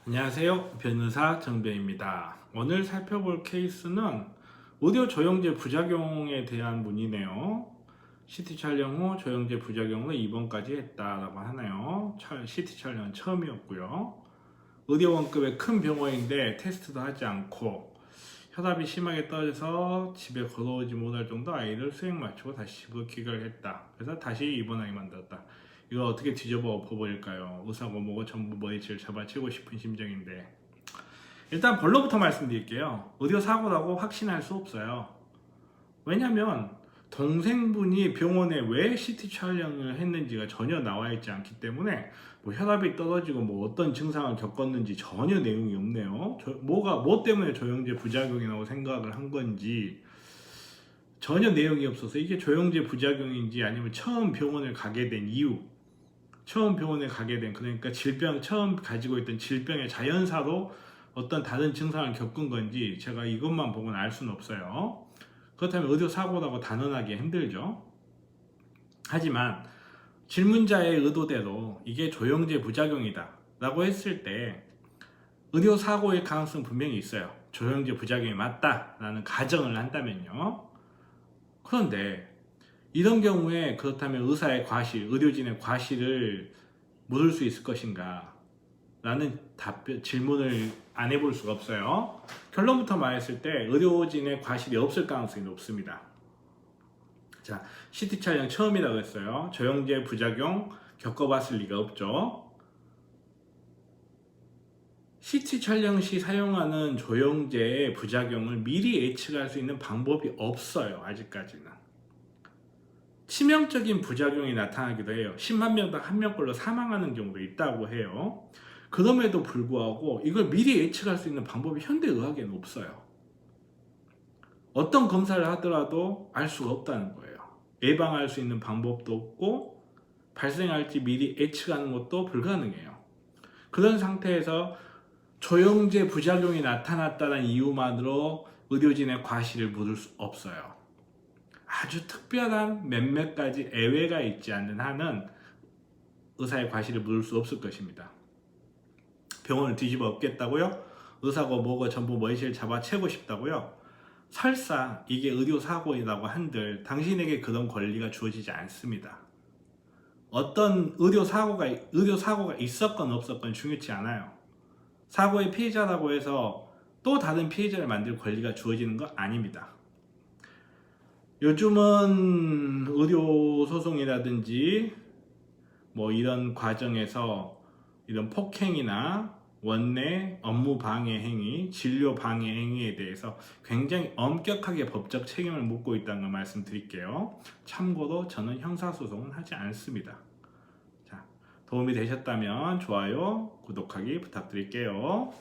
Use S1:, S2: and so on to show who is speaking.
S1: 안녕하세요. 변호사 정배입니다. 오늘 살펴볼 케이스는 오디오 조영제 부작용에 대한 문의네요. CT 촬영 후 조영제 부작용으로 입원까지 했다라고 하네요. CT 촬영은 처음이었고요. 의료원급의 큰 병원인데 테스트도 하지 않고 혈압이 심하게 떨어져서 집에 걸어오지 못할 정도 아이를 수행 마치고 다시 집으로 귀가를 했다. 그래서 다시 입원하게 만들었다. 이거 어떻게 뒤집어 엎어버릴까요? 의사고 뭐고 전부 머리채를 잡아채고 싶은 심정인데, 일단 본론부터 말씀드릴게요. 의료 사고라고 확신할 수 없어요. 왜냐면 동생분이 병원에 왜 CT 촬영을 했는지가 전혀 나와 있지 않기 때문에 뭐 혈압이 떨어지고 뭐 어떤 증상을 겪었는지 전혀 내용이 없네요. 뭐 때문에 조영제 부작용이라고 생각을 한 건지 전혀 내용이 없어서 이게 조영제 부작용인지 아니면 처음 병원을 가게 된 이유, 처음 병원에 가게 된, 그러니까 처음 가지고 있던 질병의 자연사로 어떤 다른 증상을 겪은 건지 제가 이것만 보고는 알 수는 없어요. 그렇다면 의료 사고라고 단언하기 힘들죠. 하지만 질문자의 의도대로 이게 조영제 부작용이다 라고 했을 때 의료 사고의 가능성 분명히 있어요. 조영제 부작용이 맞다 라는 가정을 한다면요. 그런데 이런 경우에 그렇다면 의사의 과실, 의료진의 과실을 묻을 수 있을 것인가 라는 질문을 안 해볼 수가 없어요. 결론부터 말했을 때 의료진의 과실이 없을 가능성이 높습니다. 자, CT 촬영 처음이라고 했어요. 조영제 부작용 겪어봤을 리가 없죠. CT 촬영 시 사용하는 조영제의 부작용을 미리 예측할 수 있는 방법이 없어요. 아직까지는. 치명적인 부작용이 나타나기도 해요. 10만 명당 1명꼴로 사망하는 경우도 있다고 해요. 그럼에도 불구하고 이걸 미리 예측할 수 있는 방법이 현대의학에는 없어요. 어떤 검사를 하더라도 알 수가 없다는 거예요. 예방할 수 있는 방법도 없고 발생할지 미리 예측하는 것도 불가능해요. 그런 상태에서 조영제 부작용이 나타났다는 이유만으로 의료진의 과실을 묻을 수 없어요. 아주 특별한 몇몇 가지 예외가 있지 않는 한은 의사의 과실을 묻을 수 없을 것입니다. 병원을 뒤집어 엎겠다고요? 의사고 뭐고 전부 머리채를 잡아채고 싶다고요? 설사 이게 의료사고이라고 한들 당신에게 그런 권리가 주어지지 않습니다. 어떤 의료사고가 있었건 없었건 중요치 않아요. 사고의 피해자라고 해서 또 다른 피해자를 만들 권리가 주어지는 거 아닙니다. 요즘은 의료소송이라든지 뭐 이런 과정에서 이런 폭행이나 원내 업무 방해 행위, 진료 방해 행위에 대해서 굉장히 엄격하게 법적 책임을 묻고 있다는 걸 말씀드릴게요. 참고로 저는 형사소송은 하지 않습니다. 자, 도움이 되셨다면 좋아요, 구독하기 부탁드릴게요.